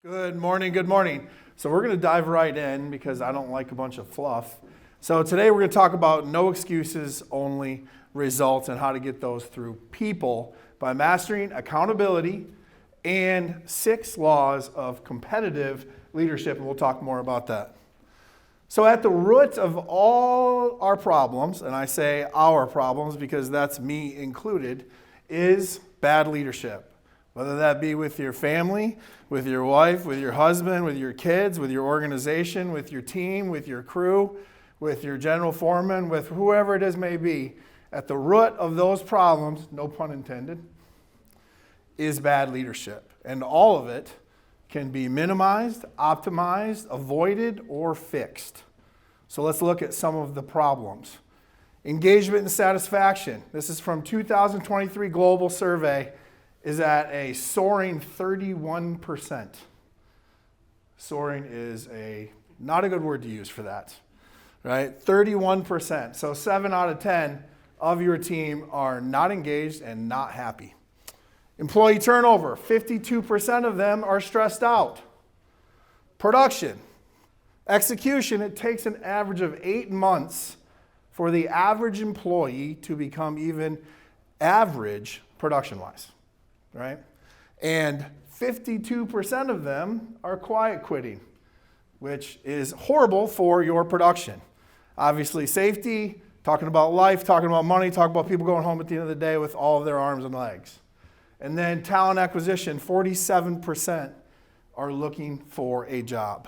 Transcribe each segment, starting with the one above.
Good morning, good morning. So we're going to dive right in because I don't like a bunch of fluff. So today we're going to talk about no excuses, only results, and how to get those through people by mastering accountability and 6 laws of competitive leadership, and we'll talk more about that. So at the root of all our problems, and I say our problems because that's me included, is bad leadership. Whether that be with your family, with your wife, with your husband, with your kids, with your organization, with your team, with your crew, with your general foreman, with whoever it is may be, at the root of those problems, no pun intended, is bad leadership. And all of it can be minimized, optimized, avoided, or fixed. So let's look at some of the problems. Engagement and satisfaction. This is from 2023 Global Survey. Is at a soaring 31%. Soaring is not a good word to use for that, right? 31%. So 7 out of 10 of your team are not engaged and not happy. Employee turnover, 52% of them are stressed out. Production. Execution, it takes an average of 8 months for the average employee to become even average production-wise. Right? And 52% of them are quiet quitting, which is horrible for your production. Obviously, safety, talking about life, talking about money, talking about people going home at the end of the day with all of their arms and legs. And then talent acquisition, 47% are looking for a job.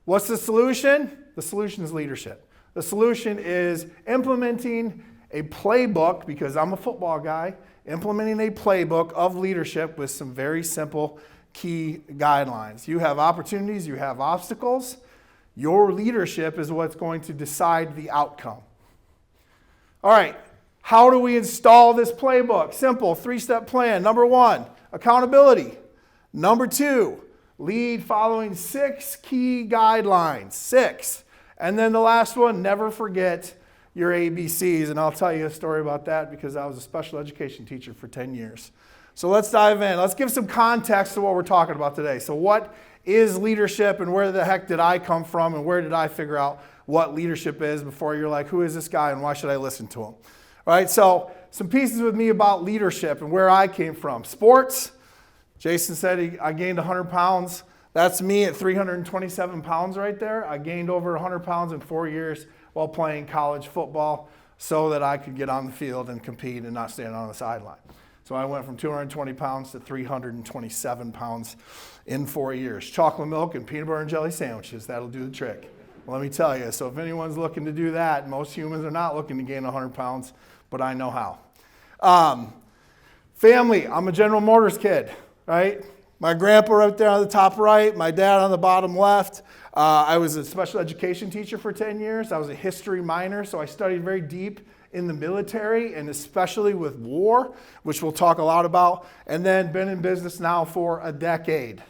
What's the solution? The solution is leadership. The solution is implementing a playbook, because I'm a football guy, implementing a playbook of leadership with some very simple key guidelines. You have opportunities, you have obstacles. Your leadership is what's going to decide the outcome. All right, how do we install this playbook? Simple, 3-step plan. Number 1, accountability. Number 2, lead following 6 key guidelines. 6. And then the last one, never forget your ABCs, and I'll tell you a story about that because I was a special education teacher for 10 years. So let's dive in. Let's give some context to what we're talking about today. So what is leadership, and where the heck did I come from, and where did I figure out what leadership is before you're like, who is this guy and why should I listen to him? All right, so some pieces with me about leadership and where I came from. Sports, Jason said I gained 100 pounds. That's me at 327 pounds right there. I gained over 100 pounds in 4 years while playing college football so that I could get on the field and compete and not stand on the sideline. So I went from 220 pounds to 327 pounds in 4 years. Chocolate milk and peanut butter and jelly sandwiches, that'll do the trick. Let me tell you, so if anyone's looking to do that, most humans are not looking to gain 100 pounds, but I know how. Family, I'm a General Motors kid, right? My grandpa right there on the top right, my dad on the bottom left. I was a special education teacher for 10 years. I was a history minor, so I studied very deep in the military and especially with war, which we'll talk a lot about, and then been in business now for a decade.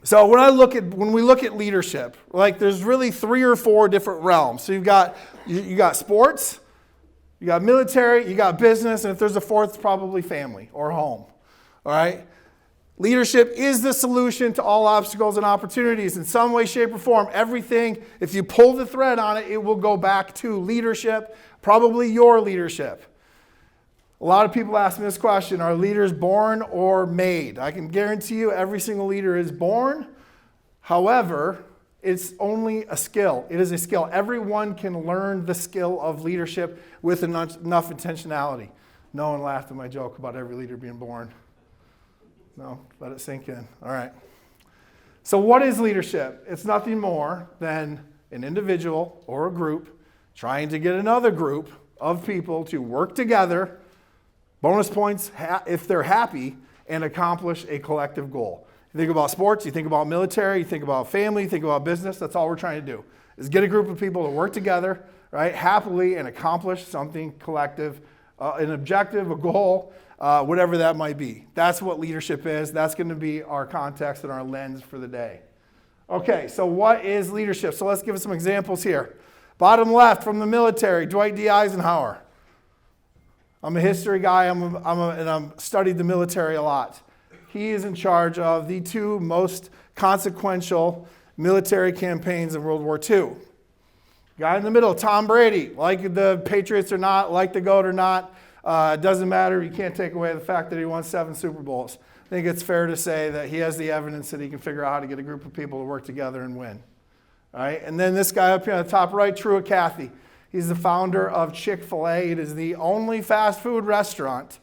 So when we look at leadership, like there's really 3 or 4 different realms. So you got sports, you got military, you got business, and if there's a 4th, it's probably family or home. All right? Leadership is the solution to all obstacles and opportunities in some way, shape, or form. Everything, if you pull the thread on it, it will go back to leadership, probably your leadership. A lot of people ask me this question, are leaders born or made? I can guarantee you every single leader is born. However, it's only a skill. It is a skill. Everyone can learn the skill of leadership with enough intentionality. No one laughed at my joke about every leader being born. No, let it sink in. All right. So what is leadership? It's nothing more than an individual or a group trying to get another group of people to work together, bonus points if they're happy, and accomplish a collective goal. You think about sports, you think about military, you think about family, you think about business. That's all we're trying to do, is get a group of people to work together, right, happily and accomplish something collective, an objective, a goal, whatever that might be. That's what leadership is. That's going to be our context and our lens for the day. Okay, so what is leadership? So let's give us some examples here. Bottom left from the military, Dwight D. Eisenhower. I'm a history guy, and I've studied the military a lot. he is in charge of the two most consequential military campaigns in World War II. Guy in the middle, Tom Brady, like the Patriots or not, like the GOAT or not, it doesn't matter. You can't take away the fact that he won 7 Super Bowls. I think it's fair to say that he has the evidence that he can figure out how to get a group of people to work together and win. All right? And then this guy up here on the top right, Truett Cathy. He's the founder of Chick-fil-A. It is the only fast food restaurant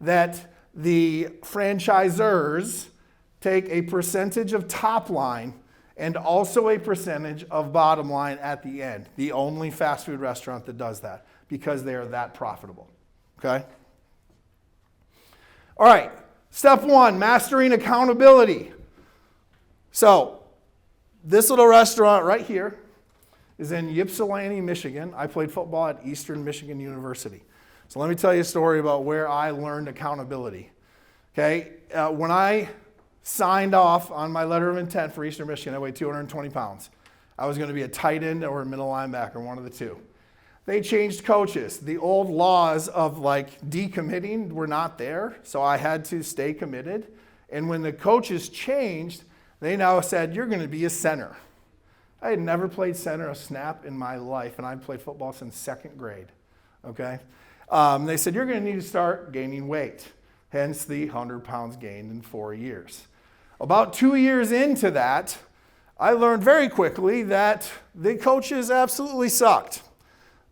that the franchisors take a percentage of top line and also a percentage of bottom line at the end. The only fast food restaurant that does that because they are that profitable. Okay? All right. Step 1, mastering accountability. So, this little restaurant right here is in Ypsilanti, Michigan. I played football at Eastern Michigan University. So let me tell you a story about where I learned accountability. Okay, when I signed off on my letter of intent for Eastern Michigan, I weighed 220 pounds. I was going to be a tight end or a middle linebacker, one of the two. They changed coaches. The old laws of like decommitting were not there, so I had to stay committed. And when the coaches changed, they now said, you're going to be a center. I had never played center a snap in my life, and I played football since 2nd grade. Okay? They said, you're going to need to start gaining weight. Hence the 100 pounds gained in 4 years. About 2 years into that, I learned very quickly that the coaches absolutely sucked.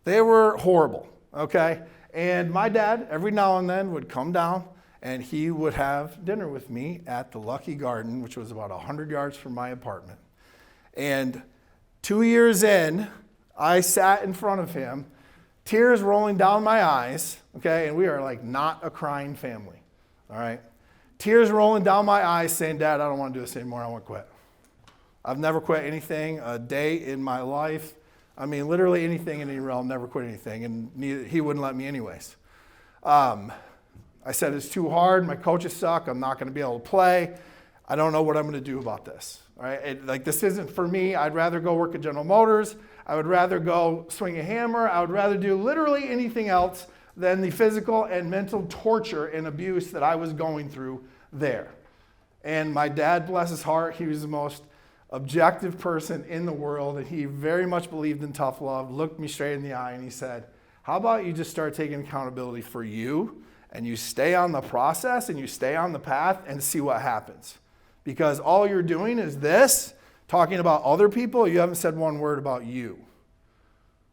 They were horrible, okay? And my dad, every now and then, would come down, and he would have dinner with me at the Lucky Garden, which was about 100 yards from my apartment. And 2 years in, I sat in front of him, tears rolling down my eyes, okay? And we are like not a crying family, all right? Tears rolling down my eyes saying, Dad, I don't want to do this anymore. I want to quit. I've never quit anything a day in my life. I mean, literally anything in any realm, never quit anything, and he wouldn't let me anyways. I said, it's too hard. My coaches suck. I'm not going to be able to play. I don't know what I'm going to do about this. All right? This isn't for me. I'd rather go work at General Motors. I would rather go swing a hammer. I would rather do literally anything else than the physical and mental torture and abuse that I was going through there. And my dad, bless his heart, he was the most objective person in the world, and he very much believed in tough love, looked me straight in the eye, and he said, how about you just start taking accountability for you, and you stay on the process, and you stay on the path, and see what happens. Because all you're doing is this, talking about other people, you haven't said one word about you.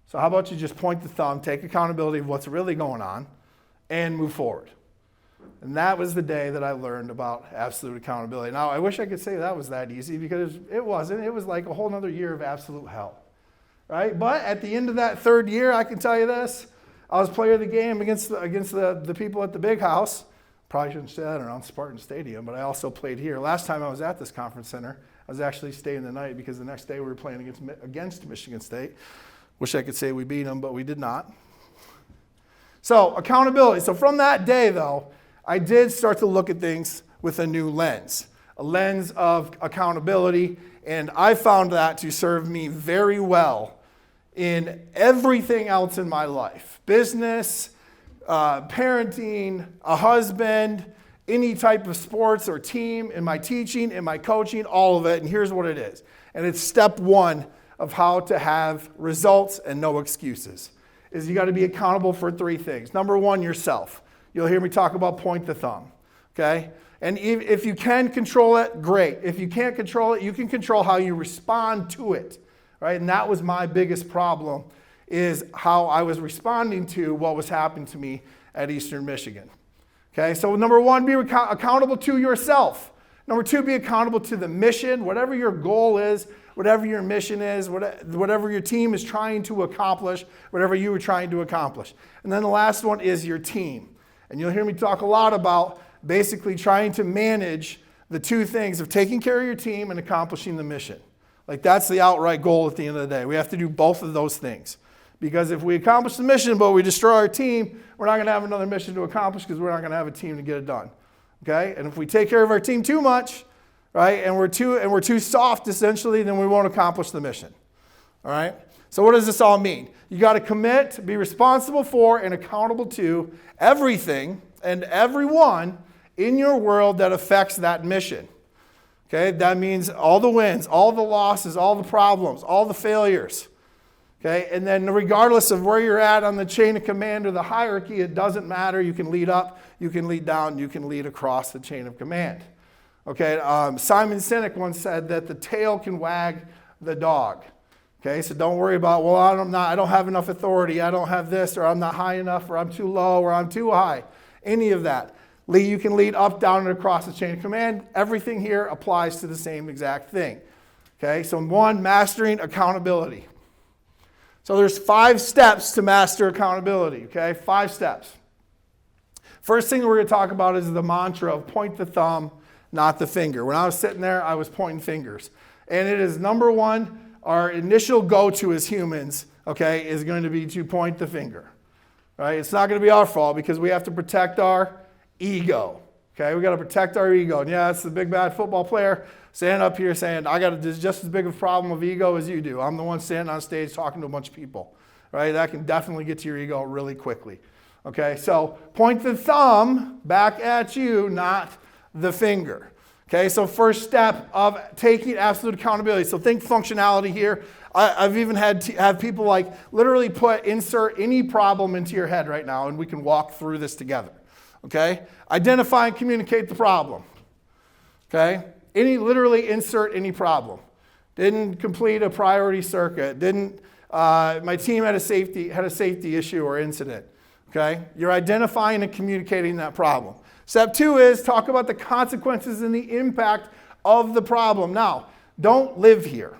So how about you just point the thumb, take accountability of what's really going on, and move forward. And that was the day that I learned about absolute accountability. Now, I wish I could say that was that easy because it wasn't. It was like a whole other year of absolute hell, right? But at the end of that 3rd year, I can tell you this, I was player of the game against the people at the big house. Probably shouldn't say that around Spartan Stadium, but I also played here. Last time I was at this conference center, I was actually staying the night because the next day we were playing against Michigan State. Wish I could say we beat them, but we did not. So accountability. So from that day, though, I did start to look at things with a new lens, a lens of accountability, and I found that to serve me very well in everything else in my life. Business, parenting, a husband, any type of sports or team, in my teaching, in my coaching, all of it, and here's what it is. And it's step 1 of how to have results and no excuses, is you got to be accountable for 3 things. Number 1, yourself. You'll hear me talk about point the thumb, okay? And if you can control it, great. If you can't control it, you can control how you respond to it, right? And that was my biggest problem, is how I was responding to what was happening to me at Eastern Michigan. Okay, so number 1, be accountable to yourself. Number 2, be accountable to the mission, whatever your goal is, whatever your mission is, whatever your team is trying to accomplish, whatever you were trying to accomplish. And then the last one is your team. And you'll hear me talk a lot about basically trying to manage the 2 things of taking care of your team and accomplishing the mission. Like that's the outright goal at the end of the day. We have to do both of those things. Because if we accomplish the mission but we destroy our team, we're not going to have another mission to accomplish because we're not going to have a team to get it done. Okay? And if we take care of our team too much, right, and we're too soft essentially, then we won't accomplish the mission. All right? So what does this all mean? You got to commit, be responsible for, and accountable to everything and everyone in your world that affects that mission. Okay, that means all the wins, all the losses, all the problems, all the failures. Okay, and then regardless of where you're at on the chain of command or the hierarchy, it doesn't matter. You can lead up, you can lead down, you can lead across the chain of command. Okay, Simon Sinek once said that the tail can wag the dog. Okay, so don't worry about, well, I don't have enough authority, I don't have this, or I'm not high enough, or I'm too low, or I'm too high. Any of that. You can lead up, down, and across the chain of command. Everything here applies to the same exact thing. Okay, so 1, mastering accountability. So there's 5 steps to master accountability, okay? 5 steps. First thing we're going to talk about is the mantra of point the thumb, not the finger. When I was sitting there, I was pointing fingers. And it is number 1, our initial go-to as humans, okay, is going to be to point the finger. Right? It's not going to be our fault because we have to protect our ego. Okay, we got to protect our ego. And yeah, it's the big bad football player standing up here saying, I got just as big of a problem of ego as you do. I'm the one standing on stage talking to a bunch of people. Right? That can definitely get to your ego really quickly. Okay, so point the thumb back at you, not the finger. Okay, so first step of taking absolute accountability. So think functionality here. I've even had have people like literally insert any problem into your head right now and we can walk through this together. Okay, identify and communicate the problem. Okay, literally insert any problem. Didn't complete a priority circuit. My team had a safety issue or incident. Okay, you're identifying and communicating that problem. Step 2 is talk about the consequences and the impact of the problem. Now, don't live here.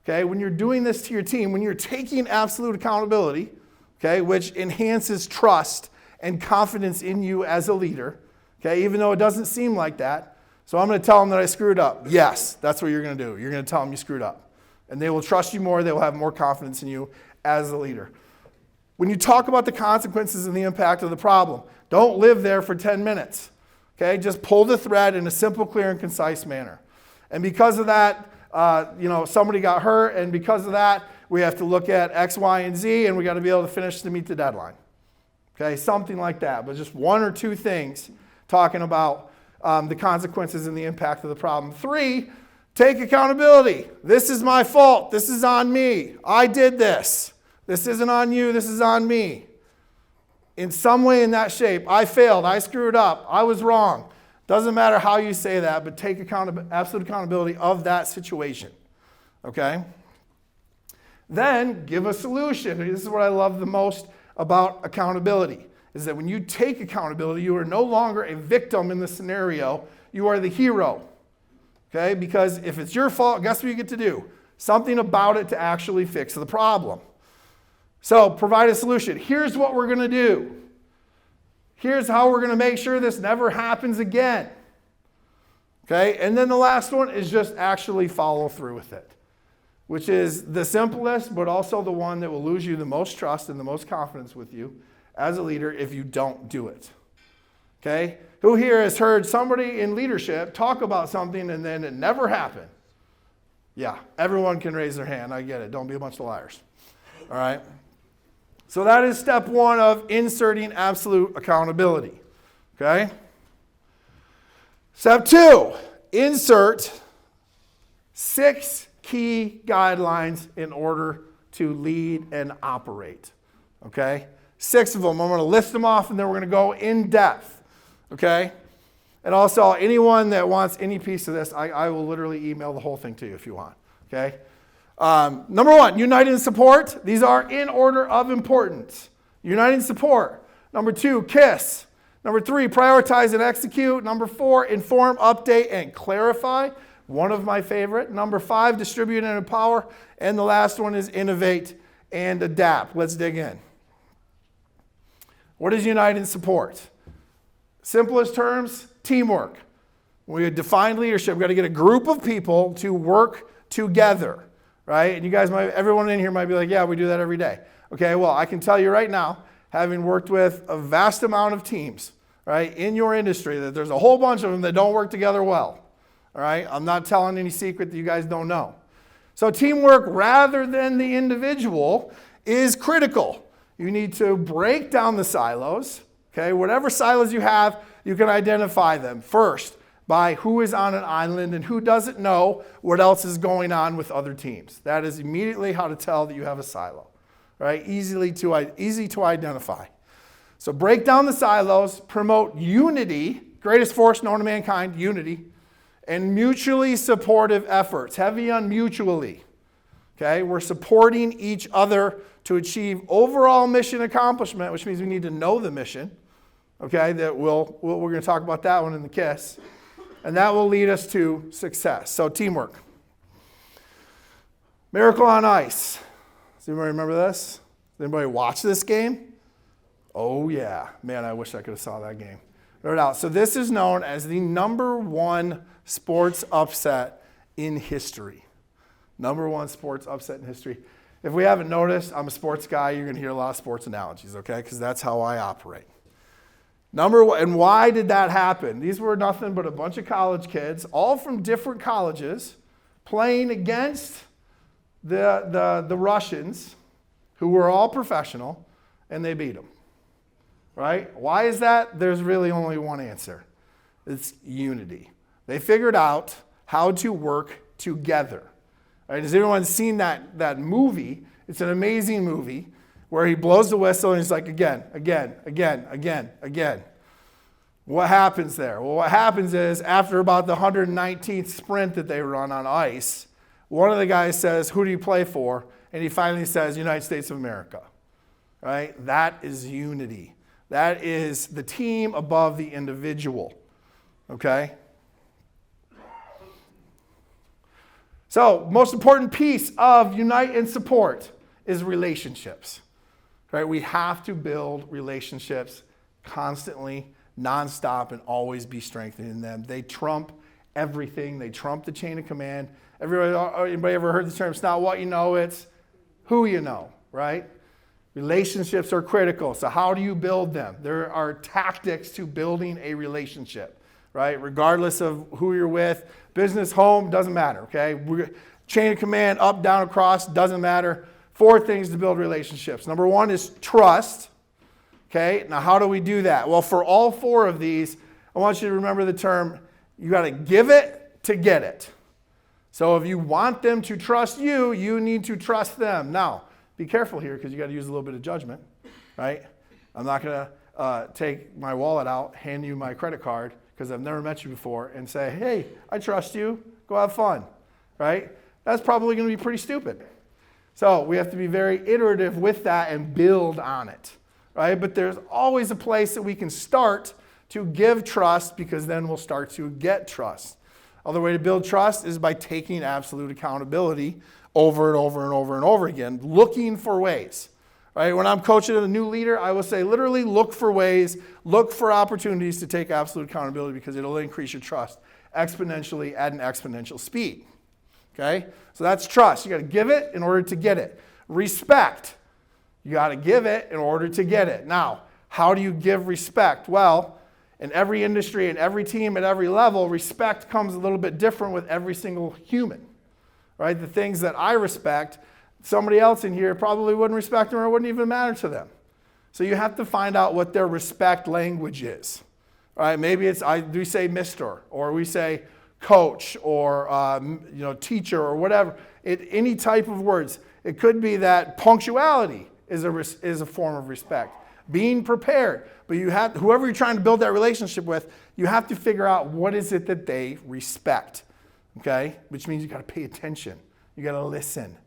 Okay, when you're doing this to your team, when you're taking absolute accountability, okay, which enhances trust and confidence in you as a leader, okay, even though it doesn't seem like that. So I'm going to tell them that I screwed up. Yes, that's what you're going to do. You're going to tell them you screwed up. And they will trust you more. They will have more confidence in you as a leader. When you talk about the consequences and the impact of the problem, don't live there for 10 minutes. Okay, just pull the thread in a simple, clear, and concise manner. And because of that, somebody got hurt, and because of that, we have to look at X, Y, and Z, and we got to be able to finish to meet the deadline. Okay, something like that, but just 1 or 2 things talking about the consequences and the impact of the problem. 3, take accountability. This is my fault. This is on me. I did this. This isn't on you. This is on me. In some way, in that shape, I failed. I screwed up. I was wrong. Doesn't matter how you say that, but take absolute accountability of that situation. Okay? Then give a solution. This is what I love the most about accountability, is that when you take accountability, you are no longer a victim in the scenario. You are the hero. Okay? Because if it's your fault, guess what you get to do? Something about it to actually fix the problem. So provide a solution. Here's what we're going to do. Here's how we're going to make sure this never happens again. Okay? And then the last one is just actually follow through with it, which is the simplest, but also the one that will lose you the most trust and the most confidence with you as a leader if you don't do it. Okay? Who here has heard somebody in leadership talk about something and then it never happened? Yeah, everyone can raise their hand. I get it. Don't be a bunch of liars. All right? So that is step 1 of inserting absolute accountability. Okay? Step 2, insert 6 key guidelines in order to lead and operate. Okay? 6 of them. I'm going to list them off and then we're going to go in depth. Okay? And also, anyone that wants any piece of this, I will literally email the whole thing to you if you want. Okay? Number 1, unite and support. These are in order of importance. Unite and support. Number 2, KISS. Number 3, prioritize and execute. Number 4, inform, update, and clarify. One of my favorite. Number 5, distribute and empower. And the last one is innovate and adapt. Let's dig in. What is unite and support? Simplest terms, teamwork. When we define leadership, we've got to get a group of people to work together. Right? And you guys everyone in here might be like, yeah, we do that every day. Okay, well, I can tell you right now, having worked with a vast amount of teams, right, in your industry, that there's a whole bunch of them that don't work together well. All right? I'm not telling any secret that you guys don't know. So teamwork rather than the individual is critical. You need to break down the silos. Okay, whatever silos you have, You can identify them first by who is on an island and who doesn't know what else is going on with other teams. That is immediately how to tell that you have a silo, right? Easy to identify. So break down the silos, promote unity, greatest force known to mankind, unity, and mutually supportive efforts. Heavy on mutually. Okay, we're supporting each other to achieve overall mission accomplishment, which means we need to know the mission. Okay, that we're going to talk about that one in the KISS. And that will lead us to success. So teamwork. Miracle on Ice. Does anybody remember this? Does anybody watch this game? Oh yeah. Man, I wish I could have saw that game. No doubt. So this is known as the #1 sports upset in history. #1 sports upset in history. If we haven't noticed, I'm a sports guy. You're going to hear a lot of sports analogies, okay? Because that's how I operate. #1, and why did that happen? These were nothing but a bunch of college kids, all from different colleges, playing against the Russians, who were all professional, and they beat them. Right? Why is that? There's really only one answer. It's unity. They figured out how to work together. Right? Has everyone seen that movie? It's an amazing movie where he blows the whistle and he's like, again. What happens there? Well, what happens is after about the 119th sprint that they run on ice, one of the guys says, who do you play for? And he finally says, United States of America. Right? That is unity. That is the team above the individual. Okay? So, most important piece of unite and support is relationships. Right? We have to build relationships constantly, nonstop, and always be strengthening them. They trump everything. They trump the chain of command. Anybody ever heard the term, it's not what you know, it's who you know, right? Relationships are critical. So how do you build them? There are tactics to building a relationship, right? Regardless of who you're with, business, home, doesn't matter, okay? Chain of command, up, down, across, doesn't matter. 4 things to build relationships. #1 is trust, okay? Now how do we do that? Well, for all 4 of these, I want you to remember the term, you got to give it to get it. So if you want them to trust you, you need to trust them. Now, be careful here because you got to use a little bit of judgment, right? I'm not going to take my wallet out, hand you my credit card because I've never met you before and say, hey, I trust you, go have fun, right? That's probably going to be pretty stupid. So we have to be very iterative with that and build on it, right? But there's always a place that we can start to give trust because then we'll start to get trust. Other way to build trust is by taking absolute accountability over and over and over and over again, looking for ways. Right? When I'm coaching a new leader, I will say literally look for ways, look for opportunities to take absolute accountability because it'll increase your trust exponentially at an exponential speed. Okay? So that's trust. You got to give it in order to get it. Respect. You got to give it in order to get it. Now, how do you give respect? Well, in every industry, in every team, at every level, respect comes a little bit different with every single human. Right? The things that I respect, somebody else in here probably wouldn't respect them or it wouldn't even matter to them. So you have to find out what their respect language is. Right? Maybe we say Mr. or we say coach or teacher or whatever. Any type of words. It could be that punctuality is a form of respect. Being prepared. But whoever you're trying to build that relationship with, you have to figure out what is it that they respect. Okay? Which means you got to pay attention. You got to listen.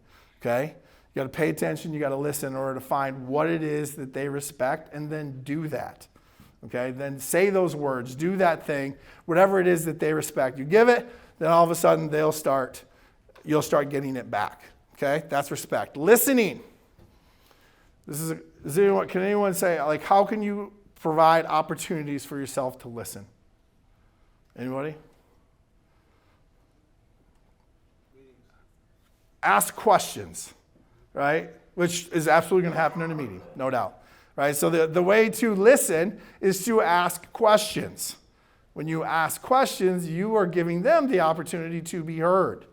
Okay? You got to pay attention, you got to listen in order to find what it is that they respect and then do that. Okay? Then say those words, do that thing, whatever it is that they respect. You give it, then all of a sudden you'll start getting it back. Okay? That's respect. Listening. Can anyone say, like, how can you provide opportunities for yourself to listen? Anybody? Ask questions, right? Which is absolutely going to happen in a meeting, no doubt. Right? So the way to listen is to ask questions. When you ask questions, you are giving them the opportunity to be heard.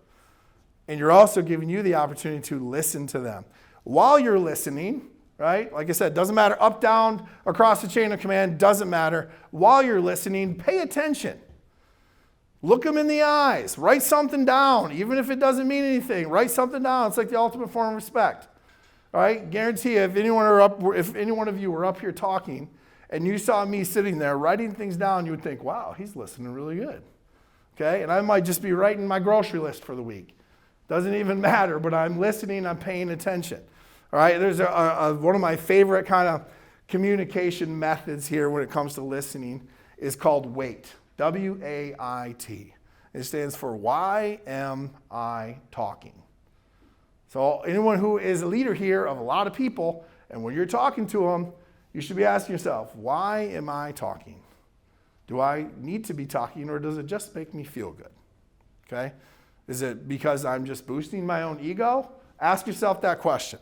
And you're also giving you the opportunity to listen to them. While you're listening, right? Like I said, doesn't matter up, down, across the chain of command, doesn't matter. While you're listening, pay attention. Look them in the eyes. Write something down, even if it doesn't mean anything. Write something down. It's like the ultimate form of respect. All right? Guarantee you, if any one of you were up here talking and you saw me sitting there writing things down, you would think, wow, he's listening really good. Okay? And I might just be writing my grocery list for the week. Doesn't even matter, but I'm listening, I'm paying attention. All right? There's one of my favorite kind of communication methods here when it comes to listening is called WAIT. W-A-I-T. It stands for why am I talking? So anyone who is a leader here of a lot of people, and when you're talking to them, you should be asking yourself, why am I talking? Do I need to be talking, or does it just make me feel good? Okay? Is it because I'm just boosting my own ego? Ask yourself that question.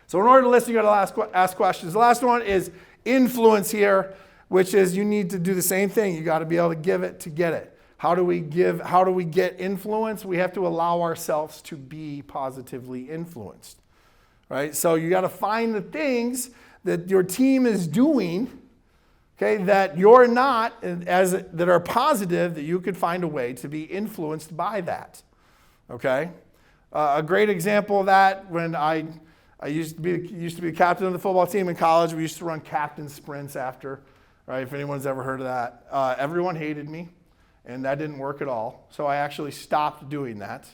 So in order to listen, you got to ask questions. The last one is influence here, which is you need to do the same thing. You got to be able to give it to get it. How do we get influence? We have to allow ourselves to be positively influenced, right? So you got to find the things that your team is doing, okay, that you're not, that are positive, that you could find a way to be influenced by that, okay? A great example of that, when I used to be the captain of the football team in college. We used to run captain sprints after. Right, if anyone's ever heard of that. Everyone hated me, and that didn't work at all. So I actually stopped doing that.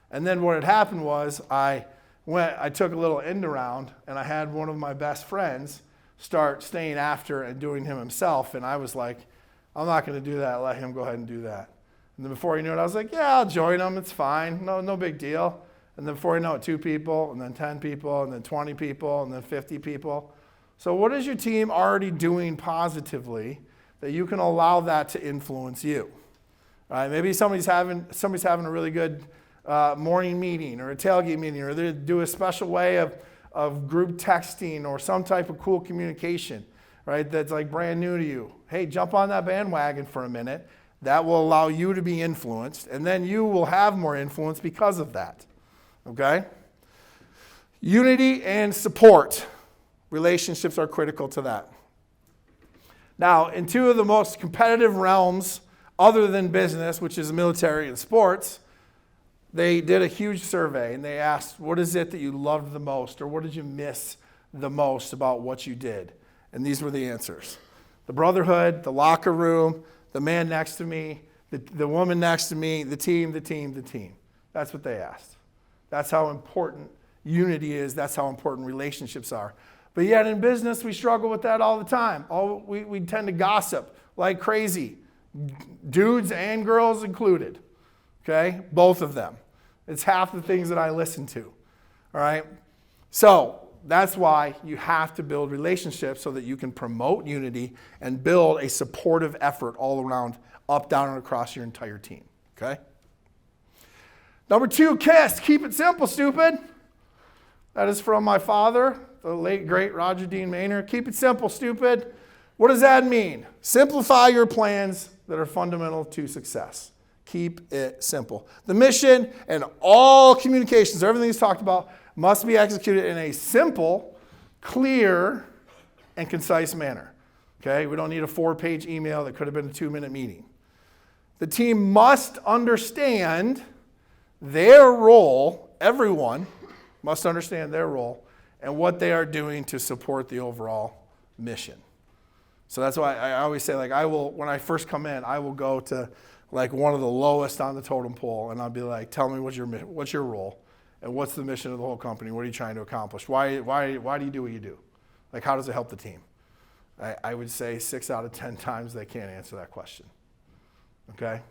And then what had happened was I took a little end around, and I had one of my best friends start staying after and doing him himself. And I was like, I'm not going to do that. Let him go ahead and do that. And then before you knew it, I was like, yeah, I'll join him. It's fine. No big deal. And then before you know it, 2 people, and then 10 people, and then 20 people, and then 50 people. So what is your team already doing positively that you can allow that to influence you? All right, maybe somebody's having a really good morning meeting or a tailgate meeting, or they do a special way of group texting or some type of cool communication, right, that's like brand new to you. Hey, jump on that bandwagon for a minute. That will allow you to be influenced, and then you will have more influence because of that, okay? Unity and support. Relationships are critical to that. Now, in 2 of the most competitive realms other than business, which is military and sports, they did a huge survey and they asked, what is it that you loved the most, or what did you miss the most about what you did? And these were the answers. The brotherhood, the locker room, the man next to me, the woman next to me, the team. That's what they asked. That's how important unity is. That's how important relationships are. But yet in business, we struggle with that all the time. We tend to gossip like crazy, dudes and girls included, okay? Both of them. It's half the things that I listen to, all right? So that's why you have to build relationships so that you can promote unity and build a supportive effort all around, up, down, and across your entire team, okay? Number 2, KISS. Keep it simple, stupid. That is from my father, the late, great Roger Dean Maynard. Keep it simple, stupid. What does that mean? Simplify your plans that are fundamental to success. Keep it simple. The mission and all communications, everything he's talked about, must be executed in a simple, clear, and concise manner. Okay? We don't need a 4-page email that could have been a 2-minute meeting. The team must understand their role. Everyone must understand their role and what they are doing to support the overall mission. So that's why I always say, like, when I first come in, I will go to like one of the lowest on the totem pole, and I'll be like, tell me what's your role, and what's the mission of the whole company? What are you trying to accomplish? Why do you do what you do? Like, how does it help the team? I would say 6 out of 10 times they can't answer that question. Okay?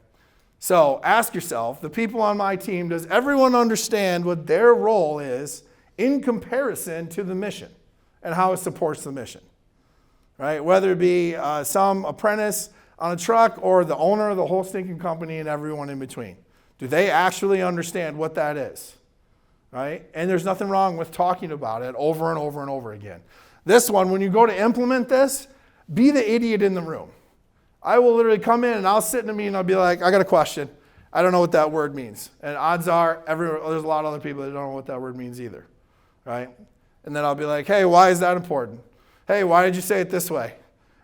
So ask yourself, the people on my team, does everyone understand what their role is in comparison to the mission and how it supports the mission? Right? Whether it be some apprentice on a truck or the owner of the whole stinking company and everyone in between. Do they actually understand what that is? Right? And there's nothing wrong with talking about it over and over and over again. This one, when you go to implement this, be the idiot in the room. I will literally come in and I'll sit in a meeting and I'll be like, I got a question. I don't know what that word means. And odds are there's a lot of other people that don't know what that word means either. Right? And then I'll be like, hey, why is that important? Hey, why did you say it this way?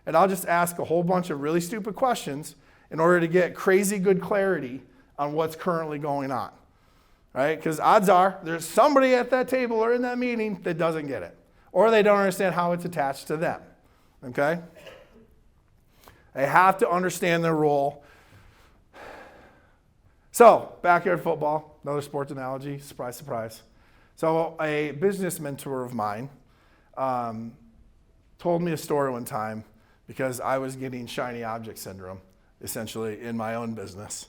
And I'll just ask a whole bunch of really stupid questions in order to get crazy good clarity on what's currently going on, right? Because odds are there's somebody at that table or in that meeting that doesn't get it, or they don't understand how it's attached to them, okay? They have to understand their role. So, backyard football, another sports analogy, surprise, surprise. So a business mentor of mine told me a story one time because I was getting shiny object syndrome, essentially, in my own business.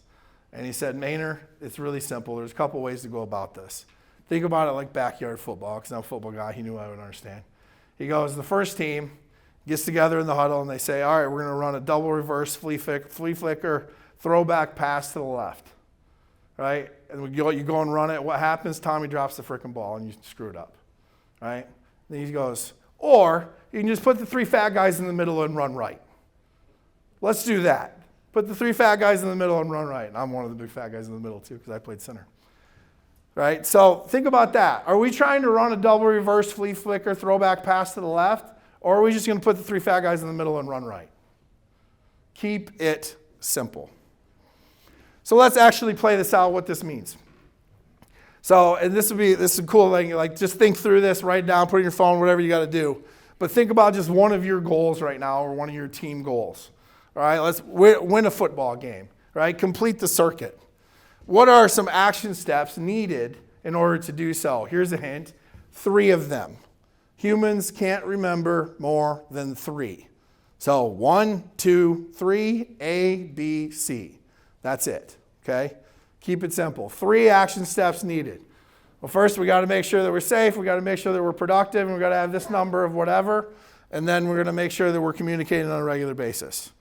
And he said, Maynard, it's really simple. There's a couple ways to go about this. Think about it like backyard football, because I'm a football guy. He knew I would understand. He goes, the first team gets together in the huddle, and they say, all right, we're going to run a double reverse flea flicker, throwback pass to the left, right? And you go and run it. What happens? Tommy drops the frickin' ball, and you screw it up, right? Then he goes, or you can just put the 3 fat guys in the middle and run right. Let's do that. Put the 3 fat guys in the middle and run right. And I'm one of the big fat guys in the middle too because I played center. Right? So think about that. Are we trying to run a double reverse flea flicker throwback pass to the left? Or are we just going to put the 3 fat guys in the middle and run right? Keep it simple. So let's actually play this out, what this means. So, and this is a cool thing, like just think through this, write it down, put it in your phone, whatever you got to do. But think about just one of your goals right now or one of your team goals. All right, let's win a football game, right? Complete the circuit. What are some action steps needed in order to do so? Here's a hint, 3 of them. Humans can't remember more than 3. So 1, 2, 3, A, B, C. That's it, okay? Keep it simple. 3 action steps needed. Well, first we got to make sure that we're safe. We got to make sure that we're productive, and we got to have this number of whatever. And then we're going to make sure that we're communicating on a regular basis.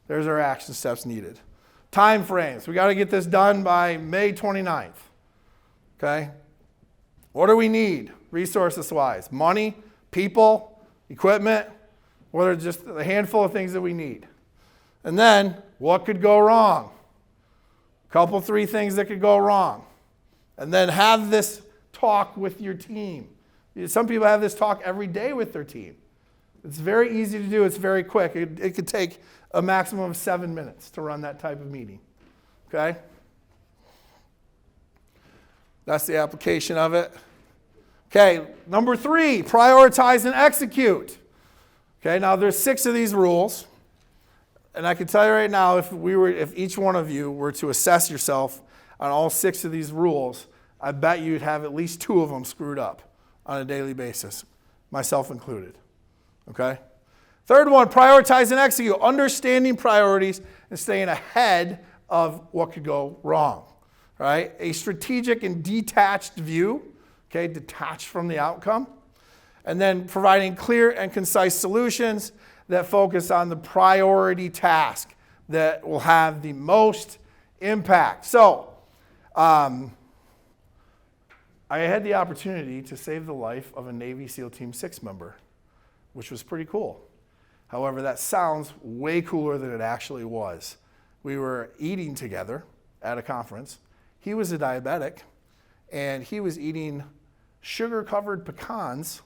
There's our action steps needed. Time frames. We got to get this done by May 29th. Okay? What do we need resources-wise? Money, people, equipment. What are just a handful of things that we need? And then, what could go wrong? Couple, 3 things that could go wrong. And then have this talk with your team. Some people have this talk every day with their team. It's very easy to do. It's very quick. It could take a maximum of 7 minutes to run that type of meeting. Okay? That's the application of it. Okay, number 3, prioritize and execute. Okay, now there's 6 of these rules. And I can tell you right now, if each one of you were to assess yourself on all 6 of these rules, I bet you'd have at least 2 of them screwed up on a daily basis, myself included. Okay? Third one, prioritize and execute. Understanding priorities and staying ahead of what could go wrong. Right? A strategic and detached view, okay, detached from the outcome. And then providing clear and concise solutions that focus on the priority task that will have the most impact. So, I had the opportunity to save the life of a Navy SEAL Team 6 member, which was pretty cool. However, that sounds way cooler than it actually was. We were eating together at a conference. He was a diabetic, and he was eating sugar-covered pecans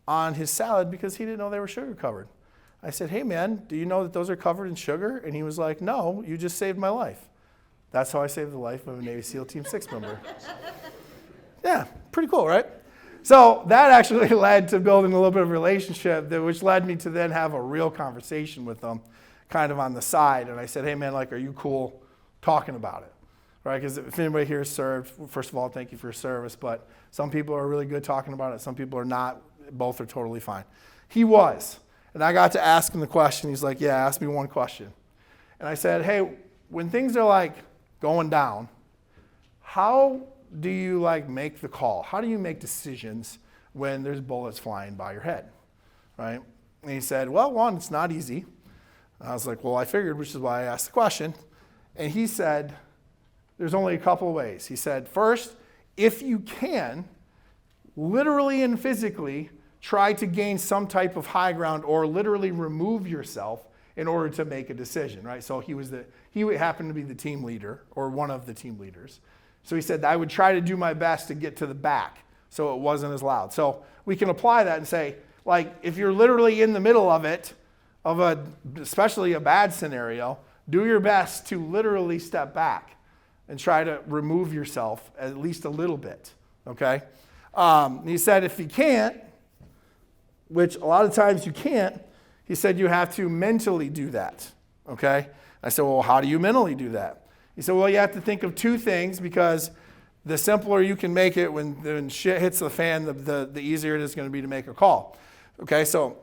on his salad because he didn't know they were sugar-covered. I said, hey man, do you know that those are covered in sugar? And he was like, no, you just saved my life. That's how I saved the life of a Navy SEAL Team 6 member. Yeah, pretty cool, right? So that actually led to building a little bit of a relationship, which led me to then have a real conversation with them kind of on the side. And I said, hey man, like, are you cool talking about it? Right? Because if anybody here has served, first of all, thank you for your service. But some people are really good talking about it. Some people are not. Both are totally fine. He was. And I got to ask him the question. He's like, yeah, ask me one question. And I said, hey, when things are like going down, how do you like make the call? How do you make decisions when there's bullets flying by your head, right? And he said, well, one, it's not easy. And I was like, well, I figured, which is why I asked the question. And he said, there's only a couple of ways. He said, first, if you can, literally and physically, try to gain some type of high ground or literally remove yourself in order to make a decision, right? So he happened to be the team leader or one of the team leaders. So he said, I would try to do my best to get to the back so it wasn't as loud. So we can apply that and say, like, if you're literally in the middle of it, especially a bad scenario, do your best to literally step back and try to remove yourself at least a little bit, okay? He said if you can't, which a lot of times you can't, he said you have to mentally do that, okay? I said, well, how do you mentally do that? He said, well, you have to think of two things, because the simpler you can make it when shit hits the fan, the easier it is going to be to make a call. Okay, so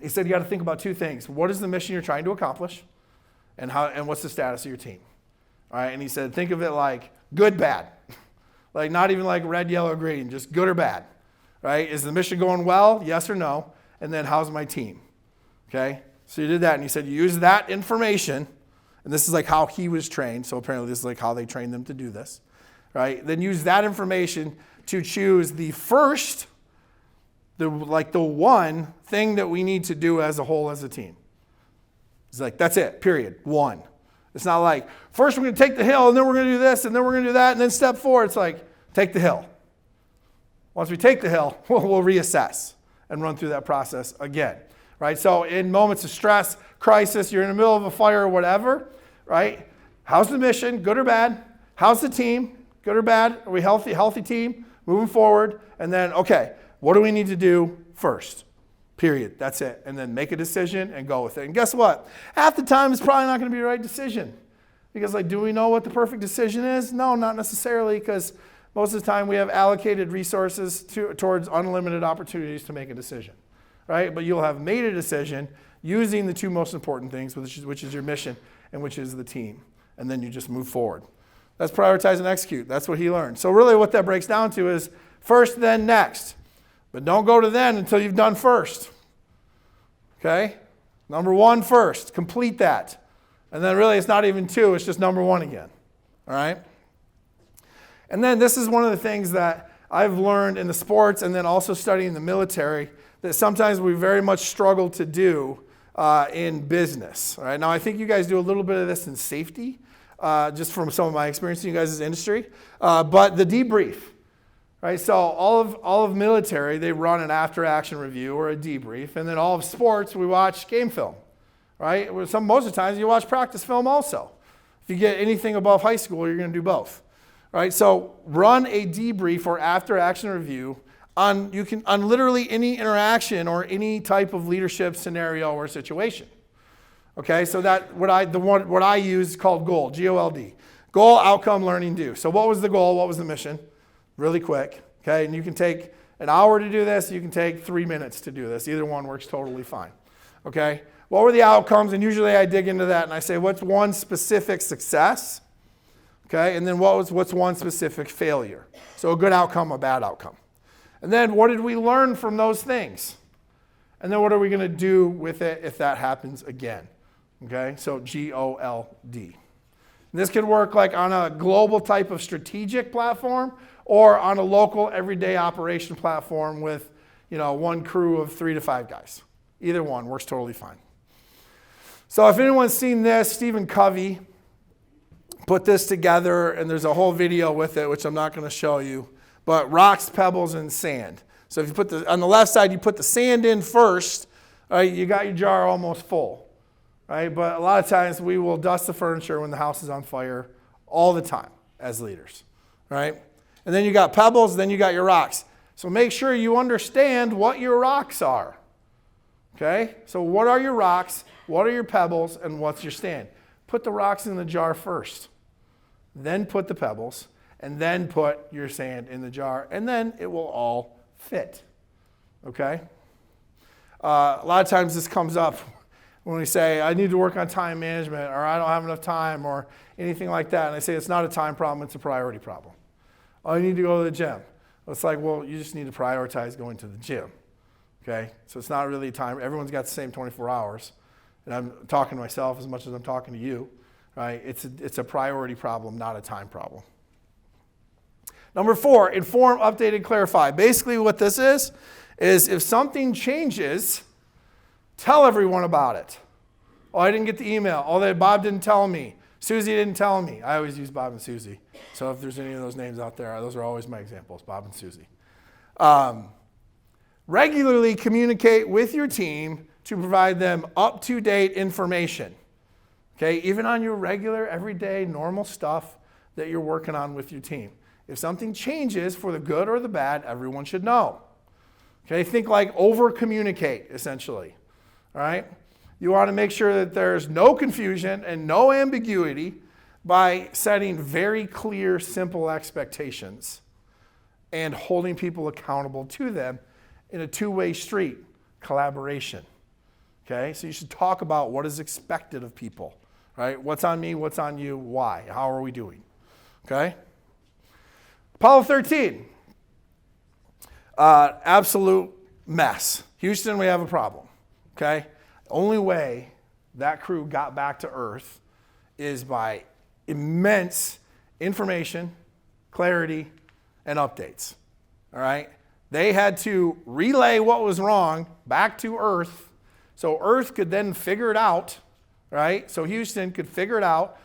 he said you got to think about two things. What is the mission you're trying to accomplish? And what's the status of your team? All right, and he said think of it like good, bad. Like not even like red, yellow, green, just good or bad. Right? Is the mission going well? Yes or no? And then how's my team? Okay? So you did that, and he said you use that information, and this is like how he was trained, so apparently this is like how they trained them to do this. Right? Then use that information to choose the first, the one thing that we need to do as a whole as a team. It's like, that's it, period, one. It's not like, first we're going to take the hill, and then we're going to do this, and then we're going to do that, and then step forward. It's like, take the hill. Once we take the hill, we'll reassess and run through that process again. Right? So in moments of stress, crisis, you're in the middle of a fire or whatever, right? How's the mission, good or bad? How's the team, good or bad? Are we healthy team, moving forward? And then, okay, what do we need to do first? Period. That's it. And then make a decision and go with it. And guess what? Half the time it's probably not going to be the right decision. Because like, do we know what the perfect decision is? No, not necessarily, because most of the time we have allocated resources towards unlimited opportunities to make a decision. Right? But you'll have made a decision using the two most important things, which is your mission and which is the team. And then you just move forward. That's prioritize and execute. That's what he learned. So really what that breaks down to is first, then, next. But don't go to then until you've done first. Okay? Number one first. Complete that. And then really it's not even two, it's just number one again. All right? And then this is one of the things that I've learned in the sports and then also studying the military that sometimes we very much struggle to do in business. All right? Now I think you guys do a little bit of this in safety, just from some of my experience in you guys' industry. But the debrief. Right, so all of military, they run an after-action review or a debrief, and then all of sports, we watch game film, right? Most of the times, you watch practice film also. If you get anything above high school, you're going to do both, right? So run a debrief or after-action review on literally any interaction or any type of leadership scenario or situation. Okay, so that what I use is called GOLD, G-O-L-D, goal, outcome, learning, do. So what was the goal? What was the mission? Really quick, okay? And you can take an hour to do this. You can take 3 minutes to do this. Either one works totally fine, okay? What were the outcomes? And usually I dig into that and I say, what's one specific success, okay? And then what's one specific failure? So a good outcome, a bad outcome. And then what did we learn from those things? And then what are we going to do with it if that happens again, okay? So G-O-L-D. This could work like on a global type of strategic platform or on a local everyday operation platform with, one crew of 3 to 5 guys. Either one works totally fine. So if anyone's seen this, Stephen Covey put this together, and there's a whole video with it, which I'm not going to show you, but rocks, pebbles, and sand. So if you on the left side, you put the sand in first, right, you got your jar almost full. Right? But a lot of times we will dust the furniture when the house is on fire all the time as leaders. Right? And then you got pebbles, then you got your rocks. So make sure you understand what your rocks are. Okay? So what are your rocks? What are your pebbles? And what's your sand? Put the rocks in the jar first. Then put the pebbles. And then put your sand in the jar. And then it will all fit. Okay? A lot of times this comes up when we say, I need to work on time management, or I don't have enough time, or anything like that. And I say, it's not a time problem, it's a priority problem. Oh, you need to go to the gym. It's like, well, you just need to prioritize going to the gym. Okay? So it's not really time. Everyone's got the same 24 hours. And I'm talking to myself as much as I'm talking to you. Right? It's a priority problem, not a time problem. Number 4, inform, update, and clarify. Basically what this is if something changes, tell everyone about it. Oh, I didn't get the email. Oh, Bob didn't tell me. Susie didn't tell me. I always use Bob and Susie. So if there's any of those names out there, those are always my examples, Bob and Susie. Regularly communicate with your team to provide them up-to-date information. Okay, even on your regular, everyday, normal stuff that you're working on with your team. If something changes for the good or the bad, everyone should know. Okay, think like over-communicate, essentially. All right? You want to make sure that there's no confusion and no ambiguity by setting very clear, simple expectations and holding people accountable to them in a two-way street, collaboration. Okay, so you should talk about what is expected of people, right? What's on me, what's on you, why, how are we doing? Okay? Apollo 13, absolute mess. Houston, we have a problem, okay? The only way that crew got back to Earth is by immense information, clarity, and updates, all right? They had to relay what was wrong back to Earth so Earth could then figure it out, right? So Houston could figure it out,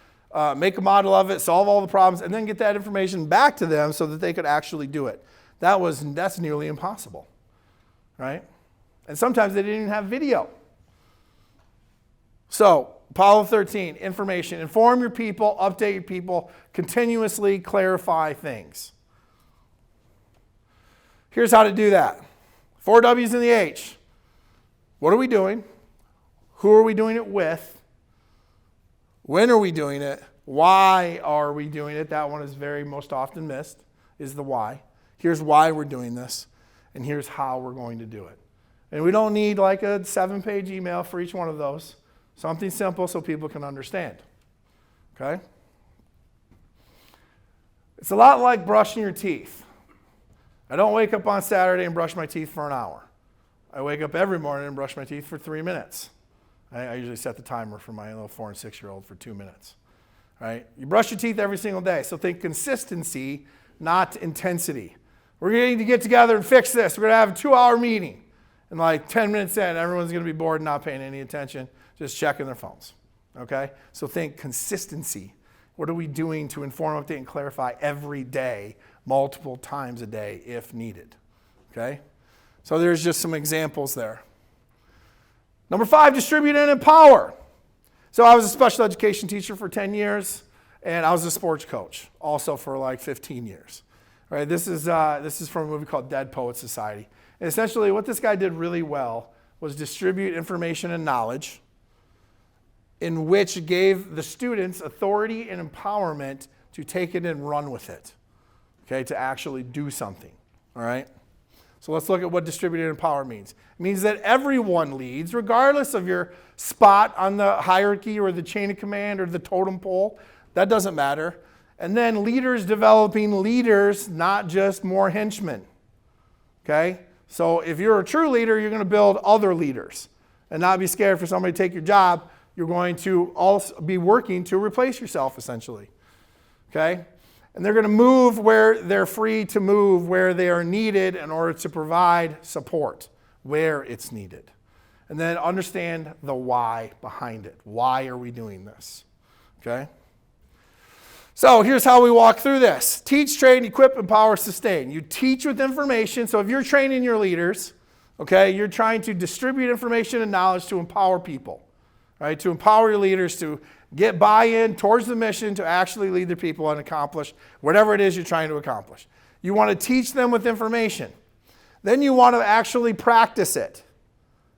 make a model of it, solve all the problems, and then get that information back to them so that they could actually do it. That's nearly impossible, right? And sometimes they didn't even have video. So, Apollo 13, information. Inform your people, update your people, continuously clarify things. Here's how to do that. 4 W's and the H. What are we doing? Who are we doing it with? When are we doing it? Why are we doing it? That one is very most often missed, is the why. Here's why we're doing this, and here's how we're going to do it. And we don't need like a 7-page email for each one of those. Something simple so people can understand. Okay? It's a lot like brushing your teeth. I don't wake up on Saturday and brush my teeth for an hour. I wake up every morning and brush my teeth for 3 minutes. I usually set the timer for my little 4 and 6-year-old for 2 minutes. Right? You brush your teeth every single day. So think consistency, not intensity. We're going to get together and fix this. We're going to have a 2-hour meeting. And like 10 minutes in, everyone's going to be bored and not paying any attention, just checking their phones. Okay? So think consistency. What are we doing to inform, update, and clarify every day, multiple times a day if needed? Okay? So there's just some examples there. Number 5, distribute and empower. So I was a special education teacher for 10 years, and I was a sports coach also for like 15 years. All right, this is from a movie called Dead Poets Society. And essentially what this guy did really well was distribute information and knowledge in which gave the students authority and empowerment to take it and run with it, okay, to actually do something, all right? So let's look at what distribute and empower means. It means that everyone leads, regardless of your spot on the hierarchy or the chain of command or the totem pole. That doesn't matter. And then leaders developing leaders, not just more henchmen, okay? So if you're a true leader, you're going to build other leaders and not be scared for somebody to take your job. You're going to also be working to replace yourself, essentially, okay? And they're going to move where they're free to move, where they are needed in order to provide support where it's needed. And then understand the why behind it. Why are we doing this? Okay? So here's how we walk through this. Teach, train, equip, empower, sustain. You teach with information. So if you're training your leaders, okay, you're trying to distribute information and knowledge to empower people, right? To empower your leaders to get buy-in towards the mission to actually lead the people and accomplish whatever it is you're trying to accomplish. You want to teach them with information. Then you want to actually practice it.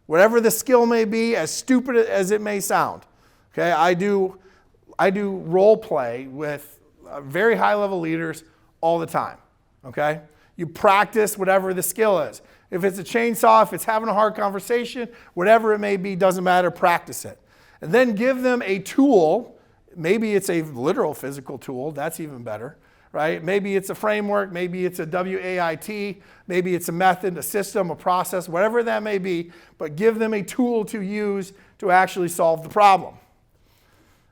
Whatever the skill may be, as stupid as it may sound. Okay, I do role play with very high-level leaders all the time. Okay? You practice whatever the skill is. If it's a chainsaw, if it's having a hard conversation, whatever it may be, doesn't matter, practice it. And then give them a tool. Maybe it's a literal physical tool. That's even better, right? Maybe it's a framework. Maybe it's a WAIT. Maybe it's a method, a system, a process, whatever that may be. But give them a tool to use to actually solve the problem.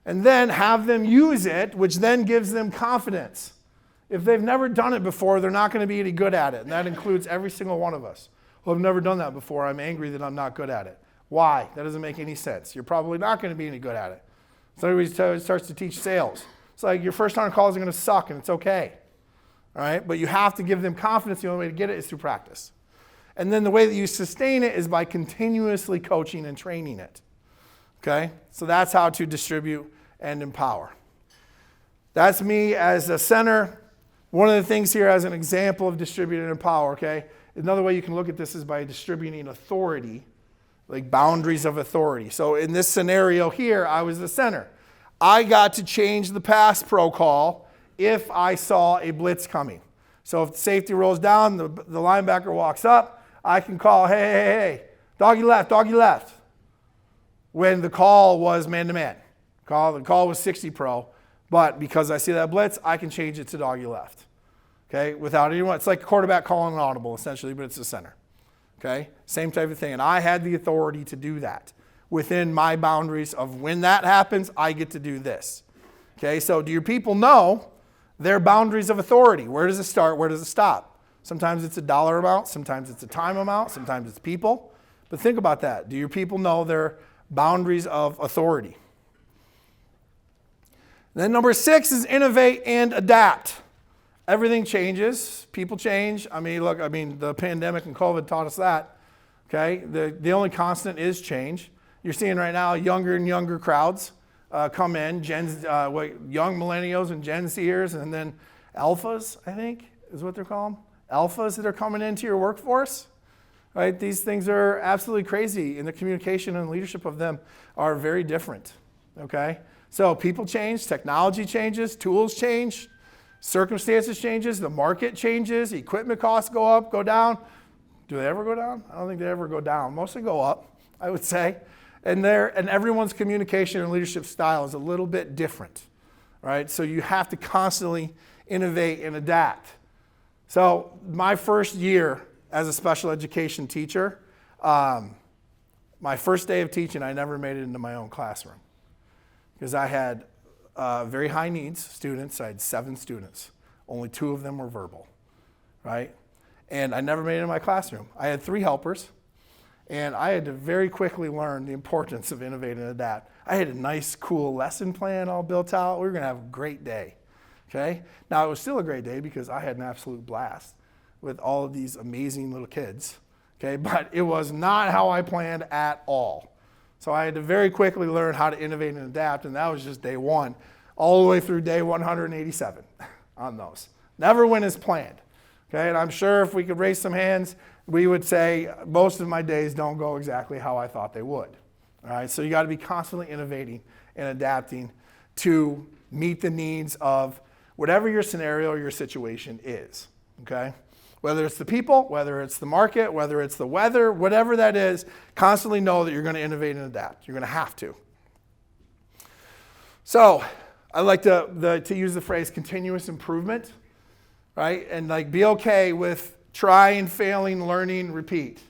And then have them use it, which then gives them confidence. If they've never done it before, they're not going to be any good at it. And that includes every single one of us. Well, I've never done that before. I'm angry that I'm not good at it. Why? That doesn't make any sense. You're probably not going to be any good at it. So everybody starts to teach sales. It's like your first 100 calls are going to suck, and it's okay. All right, but you have to give them confidence. The only way to get it is through practice. And then the way that you sustain it is by continuously coaching and training it. Okay, so that's how to distribute and empower. That's me as a center. One of the things here as an example of distribute and empower, okay? Another way you can look at this is by distributing authority, like boundaries of authority. So in this scenario here, I was the center. I got to change the pass pro call if I saw a blitz coming. So if the safety rolls down, the linebacker walks up, I can call, hey, doggy left. When the call was man-to-man. The call was 60 pro, but because I see that blitz, I can change it to doggy left. Okay, without anyone, it's like a quarterback calling an audible essentially, but it's the center. Okay, same type of thing. And I had the authority to do that within my boundaries of when that happens, I get to do this. Okay, so do your people know their boundaries of authority? Where does it start? Where does it stop? Sometimes it's a dollar amount, sometimes it's a time amount, sometimes it's people. But think about that. Do your people know their boundaries of authority? Then number 6 is innovate and adapt. Everything changes. People change. The pandemic and COVID taught us that. Okay, the only constant is change. You're seeing right now younger and younger crowds come in, young millennials and Gen Zers, and then alphas, I think is what they're called. Alphas that are coming into your workforce. Right? These things are absolutely crazy, and the communication and leadership of them are very different. Okay, so people change, technology changes, tools change. Circumstances changes, the market changes, equipment costs go up, go down. Do they ever go down? I don't think they ever go down. Mostly go up, I would say. And everyone's communication and leadership style is a little bit different, right? So you have to constantly innovate and adapt. So my first year as a special education teacher, my first day of teaching, I never made it into my own classroom because I had very high needs students. I had 7 students. Only 2 of them were verbal, right? And I never made it in my classroom. I had 3 helpers, and I had to very quickly learn the importance of innovate and adapt. I had a nice, cool lesson plan all built out. We were going to have a great day, okay? Now, it was still a great day because I had an absolute blast with all of these amazing little kids, okay? But it was not how I planned at all. So I had to very quickly learn how to innovate and adapt, and that was just day 1, all the way through day 187 on those. Never went as planned. Okay, and I'm sure if we could raise some hands, we would say most of my days don't go exactly how I thought they would. All right, so you got to be constantly innovating and adapting to meet the needs of whatever your scenario or your situation is. Okay? Whether it's the people, whether it's the market, whether it's the weather, whatever that is, constantly know that you're going to innovate and adapt. You're going to have to. So I like to use the phrase continuous improvement, right? And be okay with trying, failing, learning, repeat.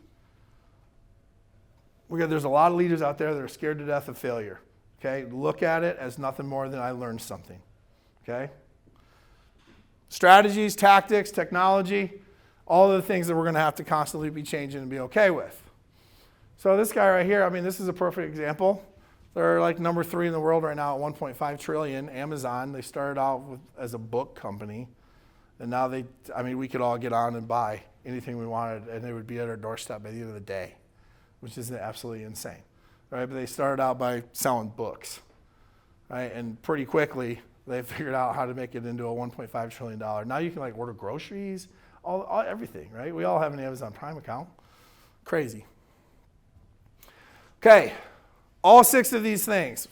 There's a lot of leaders out there that are scared to death of failure. Okay? Look at it as nothing more than I learned something. Okay? Strategies, tactics, technology, all of the things that we're going to have to constantly be changing and be okay with. So this guy right here, this is a perfect example. They're number 3 in the world right now at 1.5 trillion. Amazon, they started out as a book company. And now we could all get on and buy anything we wanted, and it would be at our doorstep by the end of the day, which is absolutely insane. Right? But they started out by selling books. Right? And pretty quickly, they figured out how to make it into a $1.5 trillion. Now you can order groceries, everything, right? We all have an Amazon Prime account. Crazy. Okay, all 6 of these things,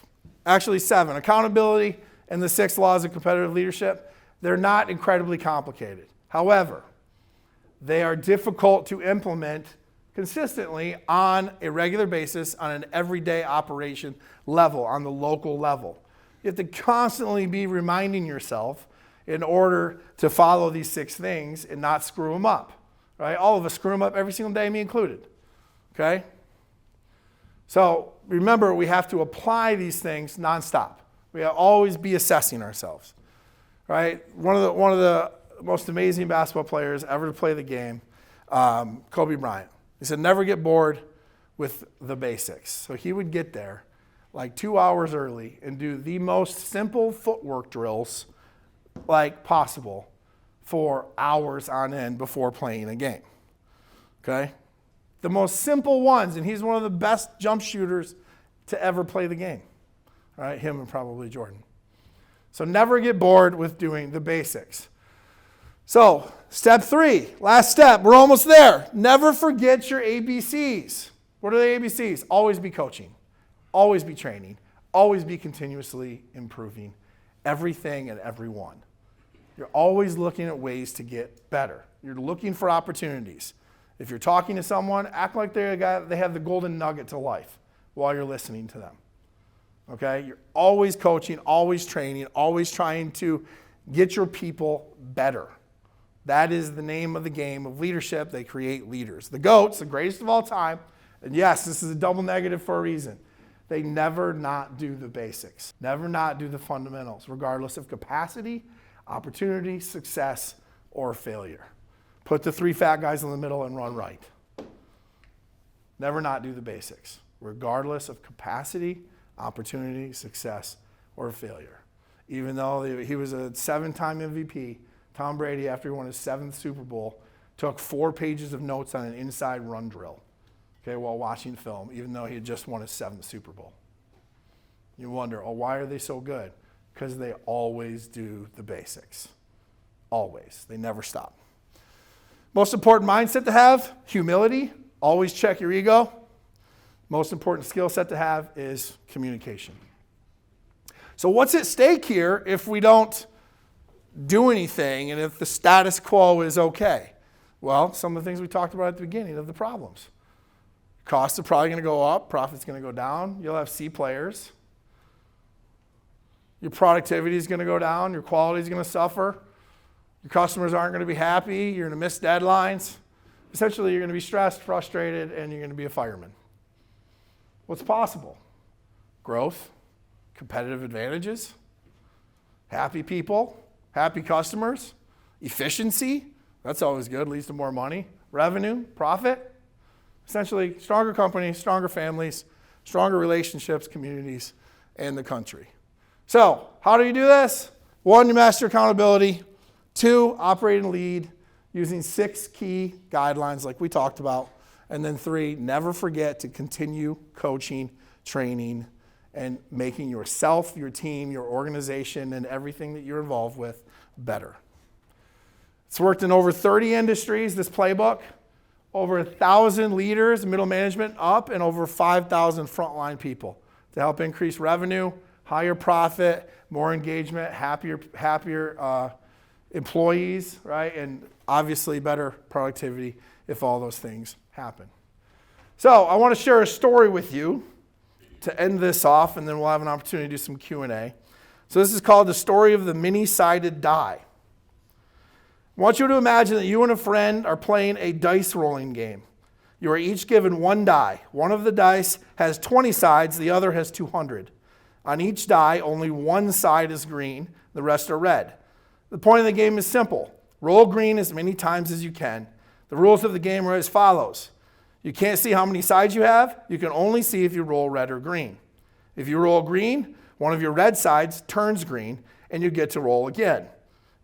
actually 7, accountability and the 6 laws of competitive leadership, they're not incredibly complicated. However, they are difficult to implement consistently on a regular basis on an everyday operation level, on the local level. You have to constantly be reminding yourself in order to follow these 6 things and not screw them up, right? All of us screw them up every single day, me included, okay? So remember, we have to apply these things nonstop. We have to always be assessing ourselves, right? One of the most amazing basketball players ever to play the game, Kobe Bryant. He said, never get bored with the basics. So he would get there 2 hours early and do the most simple footwork drills possible for hours on end before playing a game. Okay? The most simple ones, and he's one of the best jump shooters to ever play the game. All right? Him and probably Jordan. So never get bored with doing the basics. So, step 3, last step, we're almost there. Never forget your ABCs. What are the ABCs? Always be coaching, always be training, always be continuously improving everything and everyone. You're always looking at ways to get better. You're looking for opportunities. If you're talking to someone, act like they have the golden nugget to life while you're listening to them. Okay? You're always coaching, always training, always trying to get your people better. That is the name of the game of leadership. They create leaders. The GOATs, the greatest of all time, and yes, this is a double negative for a reason. They never not do the basics, never not do the fundamentals, regardless of capacity, opportunity, success, or failure. Put the 3 fat guys in the middle and run right. Never not do the basics, regardless of capacity, opportunity, success, or failure. Even though he was a 7-time MVP, Tom Brady, after he won his 7th Super Bowl, took 4 pages of notes on an inside run drill, okay, while watching film, even though he had just won his 7th Super Bowl. You wonder, oh, why are they so good? Because they always do the basics. Always. They never stop. Most important mindset to have, humility. Always check your ego. Most important skill set to have is communication. So what's at stake here if we don't do anything and if the status quo is okay? Well, some of the things we talked about at the beginning of the problems. Costs are probably going to go up. Profit's going to go down. You'll have C players. Your productivity is going to go down. Your quality is going to suffer. Your customers aren't going to be happy. You're going to miss deadlines. Essentially, you're going to be stressed, frustrated, and you're going to be a fireman. What's possible? Growth, competitive advantages, happy people, happy customers, efficiency. That's always good, leads to more money. Revenue, profit. Essentially, stronger companies, stronger families, stronger relationships, communities, and the country. So, how do you do this? 1, you master accountability. 2, operate and lead using 6 key guidelines like we talked about. And then 3, never forget to continue coaching, training, and making yourself, your team, your organization, and everything that you're involved with better. It's worked in over 30 industries, this playbook. Over 1,000 leaders, middle management up, and over 5,000 frontline people to help increase revenue, higher profit, more engagement, happier employees, right? And obviously better productivity if all those things happen. So I want to share a story with you to end this off, and then we'll have an opportunity to do some Q&A. So this is called the story of the many-sided die. I want you to imagine that you and a friend are playing a dice rolling game. You are each given 1 die. One of the dice has 20 sides, the other has 200. On each die, only 1 side is green, the rest are red. The point of the game is simple. Roll green as many times as you can. The rules of the game are as follows. You can't see how many sides you have. You can only see if you roll red or green. If you roll green, one of your red sides turns green, and you get to roll again.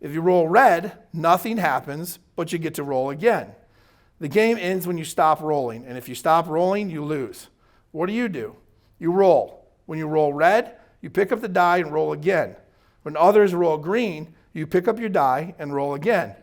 If you roll red, nothing happens, but you get to roll again. The game ends when you stop rolling, and if you stop rolling, you lose. What do? You roll. When you roll red, you pick up the die and roll again. When others roll green, you pick up your die and roll again.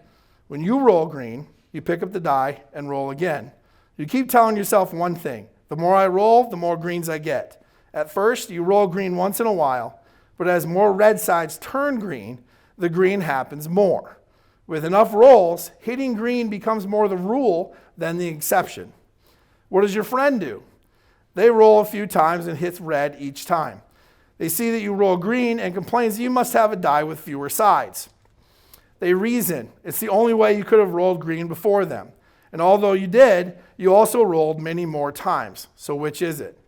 When you roll green, you pick up the die and roll again. You keep telling yourself one thing. The more I roll, the more greens I get. At first, you roll green once in a while, but as more red sides turn green, the green happens more. With enough rolls, hitting green becomes more the rule than the exception. What does your friend do? They roll a few times and hits red each time. They see that you roll green and complains that you must have a die with fewer sides. They reason, it's the only way you could have rolled green before them. And although you did, you also rolled many more times. So which is it?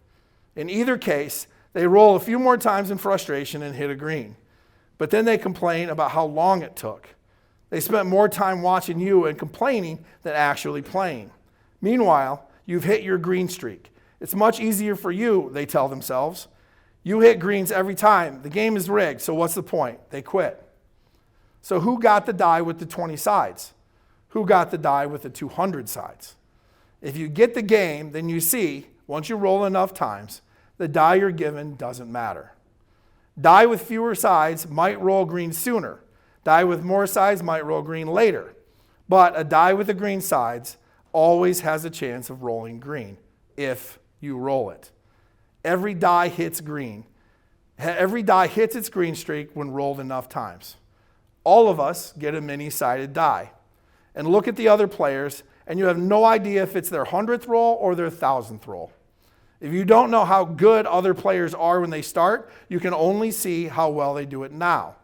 In either case, they roll a few more times in frustration and hit a green. But then they complain about how long it took. They spent more time watching you and complaining than actually playing. Meanwhile, you've hit your green streak. It's much easier for you, they tell themselves. You hit greens every time. The game is rigged, so what's the point? They quit. So who got the die with the 20 sides? Who got the die with the 200 sides? If you get the game, then you see, once you roll enough times, the die you're given doesn't matter. Die with fewer sides might roll green sooner. Die with more sides might roll green later. But a die with the green sides always has a chance of rolling green if you roll it. Every die hits green. Every die hits its green streak when rolled enough times. All of us get a mini-sided die. And look at the other players, and you have no idea if it's their 100th roll or their 1,000th roll. If you don't know how good other players are when they start, you can only see how well they do it now.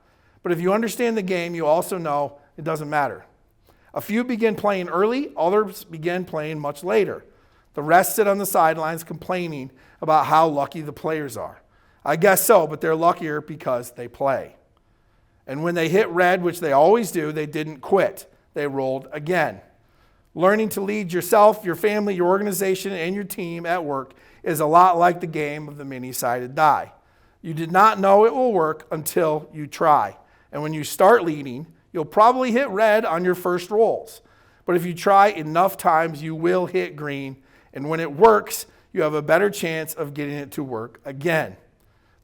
But if you understand the game, you also know it doesn't matter. A few begin playing early, others begin playing much later. The rest sit on the sidelines complaining about how lucky the players are. I guess so, but they're luckier because they play. And when they hit red, which they always do, they didn't quit. They rolled again. Learning to lead yourself, your family, your organization, and your team at work is a lot like the game of the mini-sided die. You did not know it will work until you try. And when you start leading, you'll probably hit red on your first rolls. But if you try enough times, you will hit green. And when it works, you have a better chance of getting it to work again.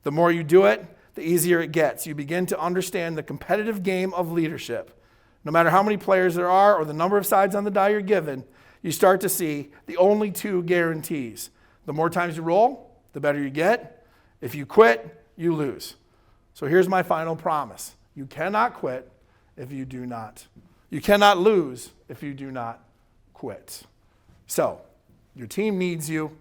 The more you do it, the easier it gets. You begin to understand the competitive game of leadership. No matter how many players there are or the number of sides on the die you're given, you start to see the only two guarantees. The more times you roll, the better you get. If you quit, you lose. So here's my final promise. You cannot quit if you do not. You cannot lose if you do not quit. So your team needs you.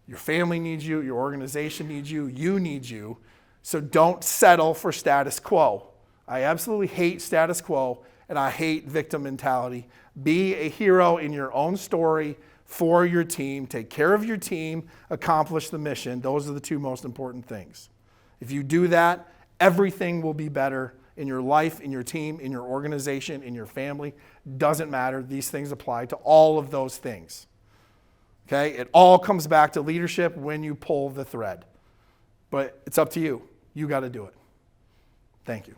Your family needs you. Your organization needs you. You need you. So don't settle for status quo. I absolutely hate status quo, and I hate victim mentality. Be a hero in your own story for your team. Take care of your team. Accomplish the mission. Those are the two most important things. If you do that, everything will be better in your life, in your team, in your organization, in your family. Doesn't matter. These things apply to all of those things. Okay? It all comes back to leadership when you pull the thread. But it's up to you. You got to do it. Thank you.